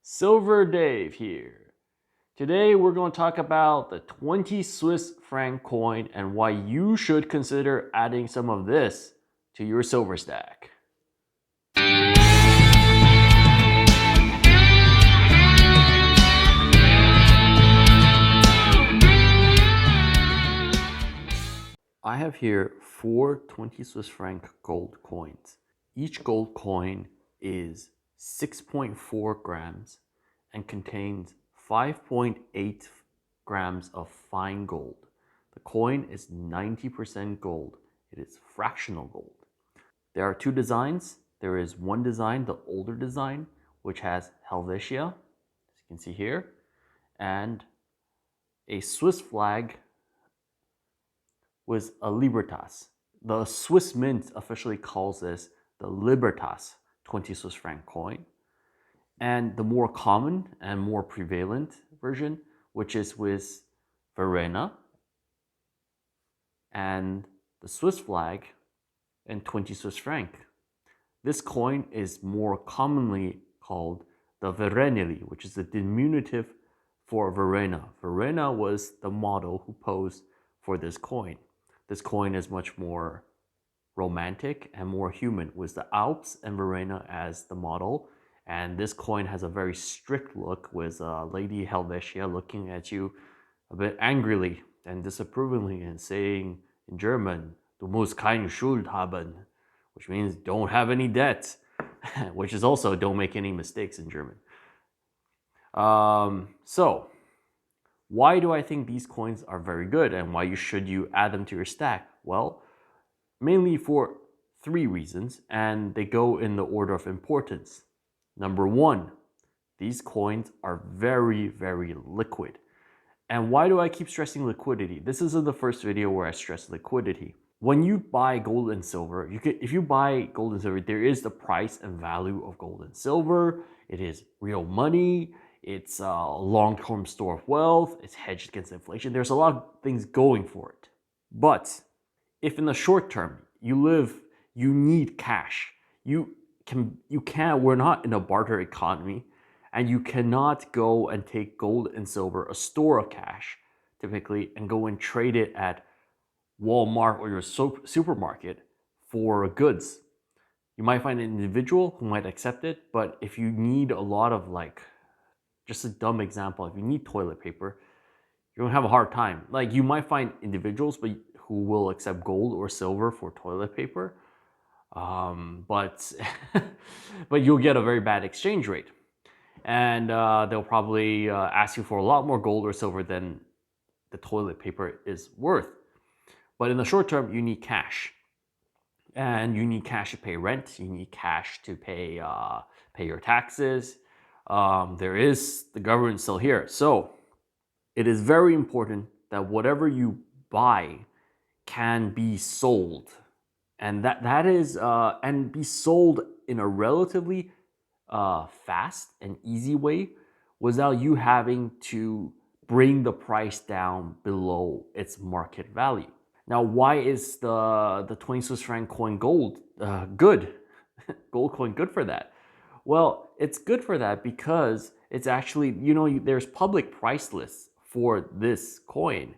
Silver Dave here. Today we're going to talk about the 20 Swiss franc coin and why you should consider adding some of this to your silver stack. I have here 4 20 Swiss franc gold coins. Each gold coin is 6.4 grams and contains 5.8 grams of fine gold. The coin is 90% gold. It is fractional gold. There are 2 designs. There is one design, the older design, which has Helvetia, as you can see here, and a Swiss flag with a Libertas. The Swiss Mint officially calls this the Libertas 20 Swiss franc coin. And the more common and more prevalent version, which is with Verenli and the Swiss flag and 20 Swiss franc. This coin is more commonly called the Verenli, which is the diminutive for Verenli. Verenli was the model who posed for this coin. This coin is much more romantic and more human, with the Alps and Verenli as the model. And this coin has a very strict look, with Lady Helvetia looking at you a bit angrily and disapprovingly and saying in German, "Du musst keine Schuld haben," which means don't have any debt, which is also don't make any mistakes in German. So why do I think these coins are very good and why should you add them to your stack? Well, mainly for 3 reasons, and they go in the order of importance. Number 1, these coins are very, very liquid. And why do I keep stressing liquidity? This isn't the first video where I stress liquidity. When you buy gold and silver, if you buy gold and silver, there is the price and value of gold and silver. It is real money. It's a long-term store of wealth. It's hedged against inflation. There's a lot of things going for it. But if in the short term you need cash, we're not in a barter economy, and you cannot go and take gold and silver, a store of cash typically, and go and trade it at Walmart or your supermarket for goods. You might find an individual who might accept it, but if you need a lot of, just a dumb example, if you need toilet paper, you're gonna have a hard time. You might find individuals who will accept gold or silver for toilet paper, but but you'll get a very bad exchange rate, and they'll probably ask you for a lot more gold or silver than the toilet paper is worth. But in the short term, you need cash, and you need cash to pay rent. You need cash to pay your taxes. The government still here, so it is very important that whatever you buy can be sold, and and be sold in a relatively fast and easy way without you having to bring the price down below its market value. Now, why is the 20 Swiss franc coin gold good? Gold coin good for that? Well, it's good for that because it's actually, there's public price lists for this coin,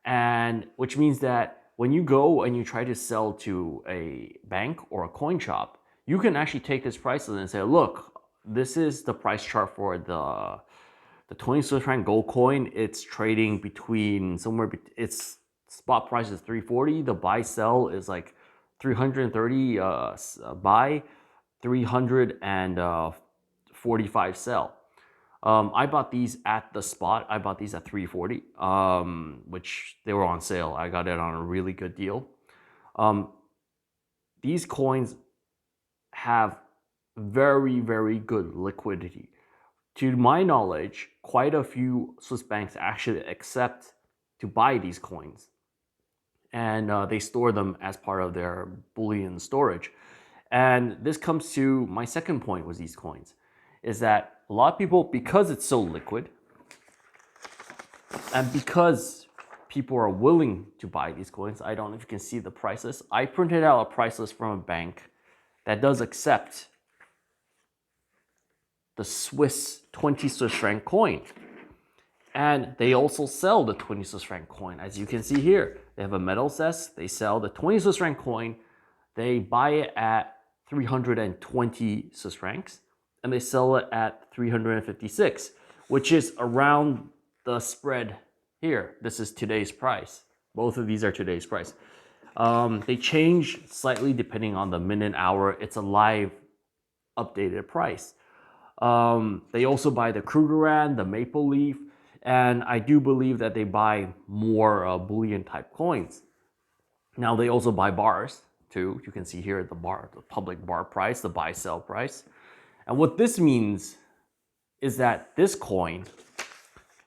and which means that when you go and you try to sell to a bank or a coin shop, you can actually take this price list and say, look, this is the price chart for the 20 Swiss franc gold coin. It's trading between its spot price is 340. The buy sell is like 330 buy, 345 sell. I bought these at the spot. I bought these at 340, which they were on sale. I got it on a really good deal. These coins have very, very good liquidity. To my knowledge, quite a few Swiss banks actually accept to buy these coins, and they store them as part of their bullion storage. And this comes to my second point with these coins, is that a lot of people, because it's so liquid, and because people are willing to buy these coins, I don't know if you can see the price list. I printed out a price list from a bank that does accept the Swiss 20 Swiss franc coin. And they also sell the 20 Swiss franc coin. As you can see here, they have a metal desk. They sell the 20 Swiss franc coin. They buy it at 320 Swiss francs and they sell it at 356, which is around the spread here. This is today's price. Both of these are today's price. They change slightly depending on the minute, hour. It's a live updated price. They also buy the Krugerrand, the Maple Leaf, and I do believe that they buy more bullion type coins. Now they also buy bars too. You can see here the public bar price, the buy sell price. And what this means is that this coin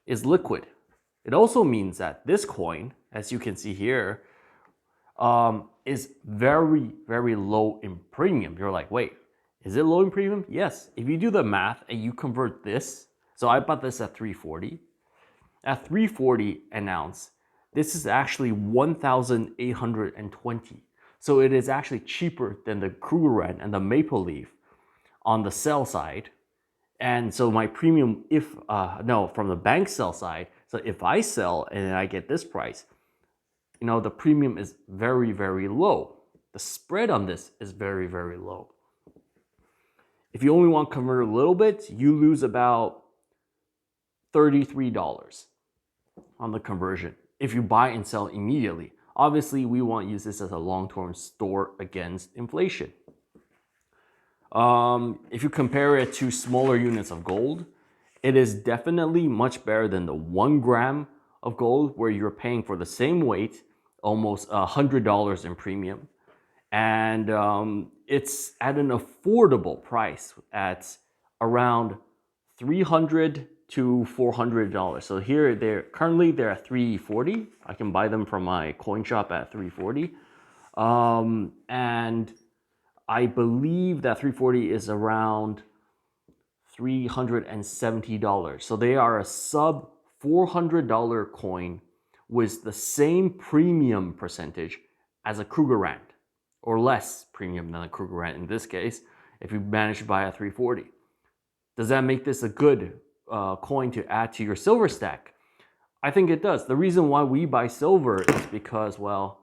is liquid. It also means that this coin, as you can see here, is very, very low in premium. You're like, wait, is it low in premium? Yes. If you do the math and you convert this, so I bought this at 340. At 340 an ounce, this is actually 1,820. So it is actually cheaper than the Krugerrand and the Maple Leaf on the sell side. And so my premium, from the bank sell side, so if I sell and I get this price, the premium is very, very low. The spread on this is very, very low. If you only want to convert a little bit, you lose about $33 on the conversion if you buy and sell immediately. Obviously, we want to use this as a long-term store against inflation. If you compare it to smaller units of gold, it is definitely much better than the 1 gram of gold where you're paying for the same weight almost $100 in premium. And it's at an affordable price at around $300 to $400. So here they're at $340. I can buy them from my coin shop at $340. And I believe that $340 is around $370. So they are a sub $400 coin with the same premium percentage as a Krugerrand, or less premium than a Krugerrand in this case, if you manage to buy a 340. Does that make this a good coin to add to your silver stack? I think it does. The reason why we buy silver is because, well,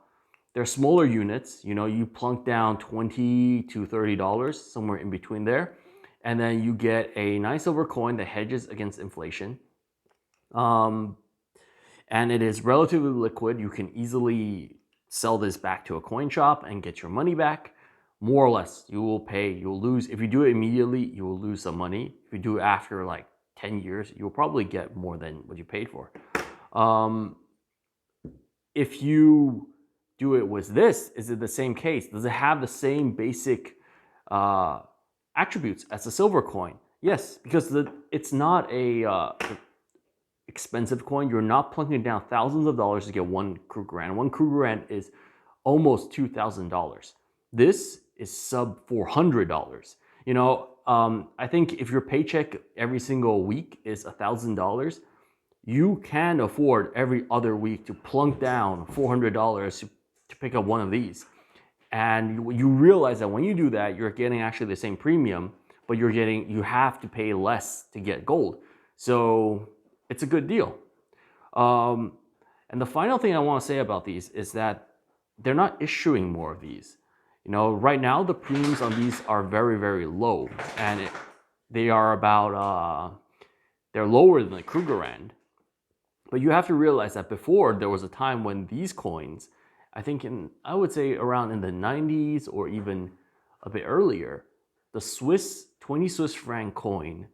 they're smaller units. You plunk down $20 to $30, somewhere in between there, and then you get a nice silver coin that hedges against inflation. And it is relatively liquid. You can easily sell this back to a coin shop and get your money back. More or less, you'll lose. If you do it immediately, you will lose some money. If you do it after like 10 years, you'll probably get more than what you paid for. If you do it with this, is it the same case? Does it have the same basic attributes as a silver coin? Yes, because it's not a expensive coin. You're not plunking down thousands of dollars to get one Krugerrand. One Krugerrand is almost $2,000. This is sub $400. I think if your paycheck every single week is $1,000, you can afford every other week to plunk down $400 to pick up one of these. And you realize that when you do that, you're getting actually the same premium, but you have to pay less to get gold. So it's a good deal. And the final thing I want to say about these is that they're not issuing more of these. Right now the premiums on these are very, very low, and they are about they're lower than the Krugerrand. But you have to realize that before there was a time when these coins, I would say around in the 90s or even a bit earlier, the Swiss 20 Swiss franc coin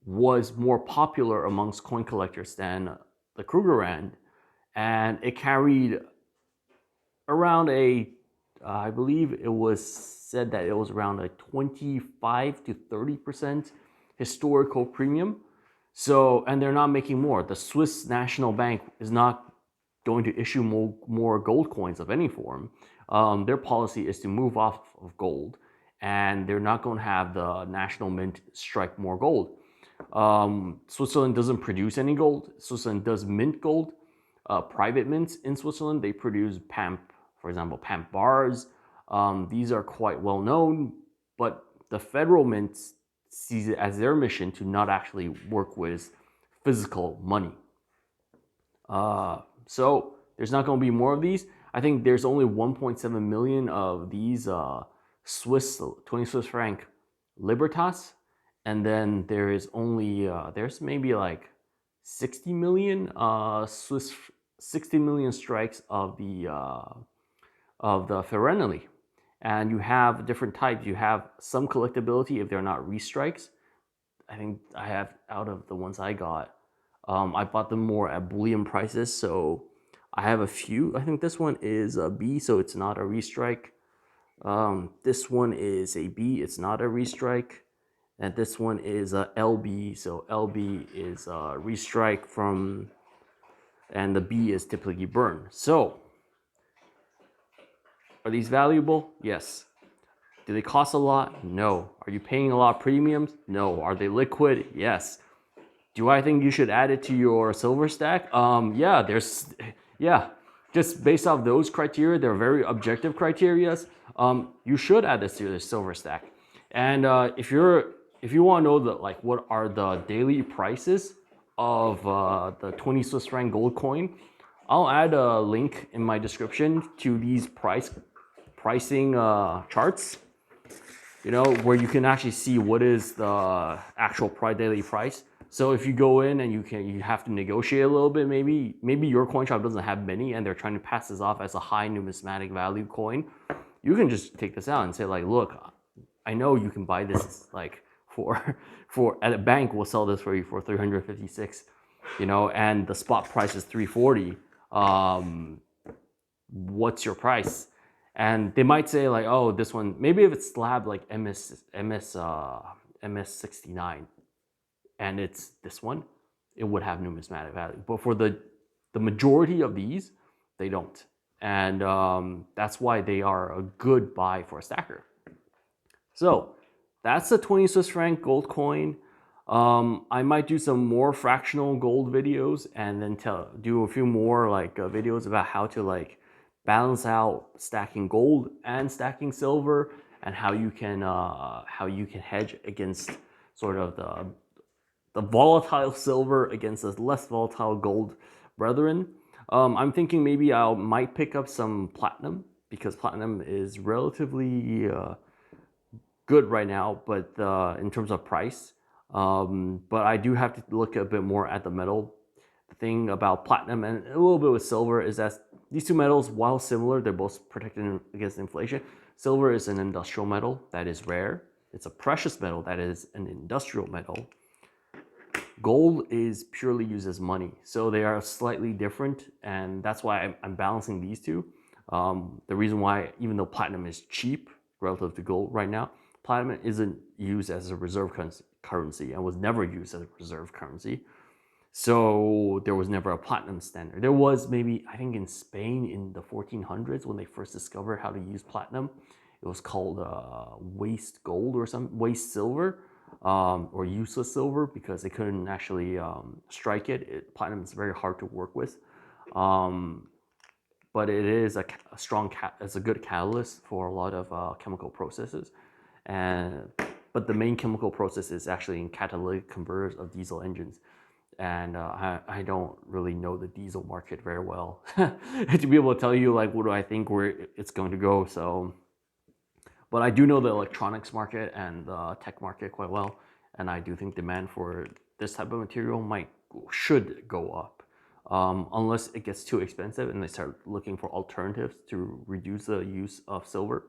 was more popular amongst coin collectors than the Krugerrand, and it carried around I believe it was said that it was around a 25 to 30% historical premium. So, and they're not making more. The Swiss National Bank is not going to issue more gold coins of any form. Their policy is to move off of gold, and they're not going to have the national mint strike more gold. Switzerland doesn't produce any gold. Switzerland does mint gold. Private mints in Switzerland, they produce PAMP, for example, PAMP bars. These are quite well known, but the federal mint sees it as their mission to not actually work with physical money. So there's not going to be more of these. I think there's only 1.7 million of these 20 Swiss franc Libertas, and then there is only there's maybe like 60 million 60 million strikes of the Verenli. And you have different types. You have some collectability if they're not restrikes. I think I have, out of the ones I got, I bought them more at bullion prices, so I have a few. I think this one is a B, so it's not a restrike. This one is a B, it's not a restrike. And this one is a LB, so LB is a restrike from, and the B is typically burn. So, are these valuable? Yes. Do they cost a lot? No. Are you paying a lot of premiums? No. Are they liquid? Yes. Do I think you should add it to your silver stack? Yeah. Just based off those criteria, they're very objective criteria. You should add this to your silver stack. And if you want to know what are the daily prices of the 20 Swiss franc gold coin, I'll add a link in my description to these pricing charts. Where you can actually see what is the actual daily price. So if you go in and you have to negotiate a little bit, maybe your coin shop doesn't have many and they're trying to pass this off as a high numismatic value coin, you can just take this out and say look, I know you can buy this for at a bank, we'll sell this for you for 356, and the spot price is 340. What's your price? And they might say oh, this one, maybe if it's slabbed like MS69 and it's this one, it would have numismatic value. But for the majority of these, they don't. And that's why they are a good buy for a stacker. So that's the 20 Swiss franc gold coin. I might do some more fractional gold videos and then do a few more videos about how to balance out stacking gold and stacking silver, and how you can hedge against sort of the volatile silver against the less volatile gold brethren. I'm thinking maybe I might pick up some platinum, because platinum is relatively good right now, but in terms of price. But I do have to look a bit more at the metal. The thing about platinum and a little bit with silver is that these two metals, while similar, they're both protected against inflation. Silver is an industrial metal that is rare. It's a precious metal that is an industrial metal. Gold is purely used as money. So they are slightly different, and that's why I'm balancing these two. The reason why, even though platinum is cheap relative to gold right now, platinum isn't used as a reserve currency and was never used as a reserve currency. So there was never a platinum standard. There was maybe, I think in Spain in the 1400s when they first discovered how to use platinum. It was called waste gold or waste silver, or useless silver, because they couldn't actually strike it. Platinum is very hard to work with. But it is it's a good catalyst for a lot of chemical processes. But the main chemical process is actually in catalytic converters of diesel engines. And I don't really know the diesel market very well to be able to tell you what do I think where it's going to go. So, but I do know the electronics market and the tech market quite well, and I do think demand for this type of material should go up, unless it gets too expensive and they start looking for alternatives to reduce the use of silver.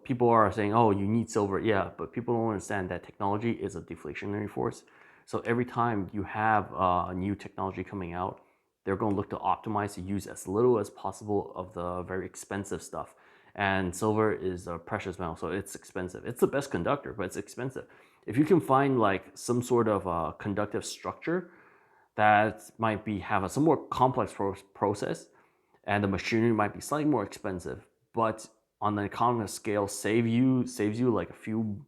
People are saying, oh, you need silver. Yeah, but people don't understand that technology is a deflationary force. So every time you have a new technology coming out, they're going to look to optimize to use as little as possible of the very expensive stuff. And silver is a precious metal, so it's expensive. It's the best conductor, but it's expensive. If you can find some sort of conductive structure that might have a somewhat complex process, and the machinery might be slightly more expensive, but on the economic scale saves you like a few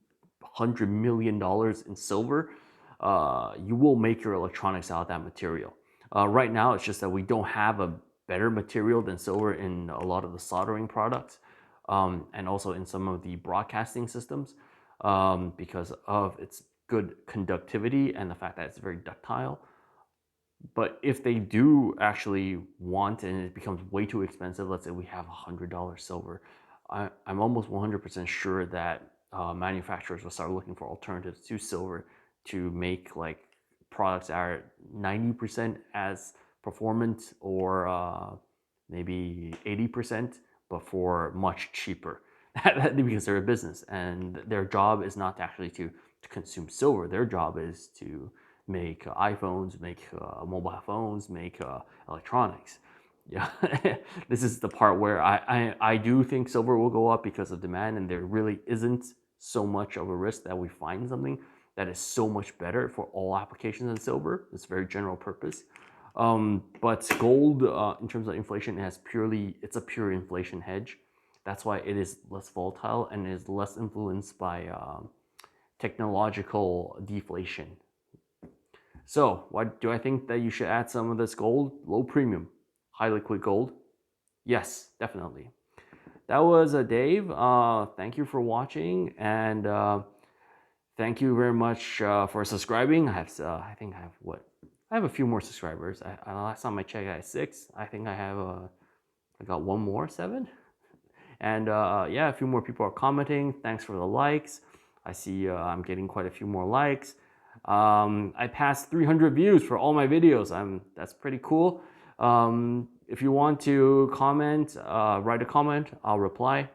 $100 million in silver, you will make your electronics out of that material. Right now, it's just that we don't have a better material than silver in a lot of the soldering products, and also in some of the broadcasting systems. because of its good conductivity and the fact that it's very ductile. But if they do actually want, and it becomes way too expensive, let's say we have $100 silver, I'm almost 100% sure that manufacturers will start looking for alternatives to silver to make like products that are 90% as performant, or maybe 80%, but for much cheaper. Because they're a business and their job is not actually to consume silver. Their job is to make iPhones, make mobile phones, make electronics. Yeah, this is the part where I do think silver will go up because of demand, and there really isn't so much of a risk that we find something that is so much better for all applications than silver. It's very general purpose. But gold, in terms of inflation, it's a pure inflation hedge. That's why it is less volatile and is less influenced by technological deflation. So, what do I think that you should add some of this gold? Low premium, high liquid gold? Yes, definitely. That was Dave. Thank you for watching, and thank you very much for subscribing. I think I have what? I have a few more subscribers. Last time I checked, I had 6. I think I got one more, 7. And yeah, a few more people are commenting. Thanks for the likes. I see I'm getting quite a few more likes. I passed 300 views for all my videos. That's pretty cool. If you want to comment, write a comment, I'll reply.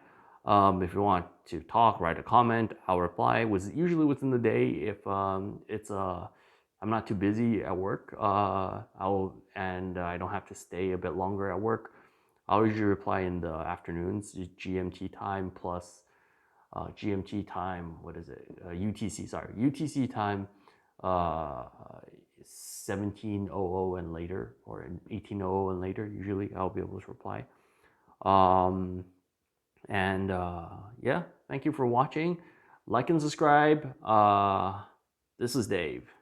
If you want to talk, write a comment, I'll reply. Usually within the day. If I'm not too busy at work, and I don't have to stay a bit longer at work, I'll usually reply in the afternoons, GMT time plus GMT time. What is it? UTC. Sorry, UTC time. 17:00 and later, or 18:00 and later. Usually, I'll be able to reply. Yeah, thank you for watching. Like and subscribe. This is Dave.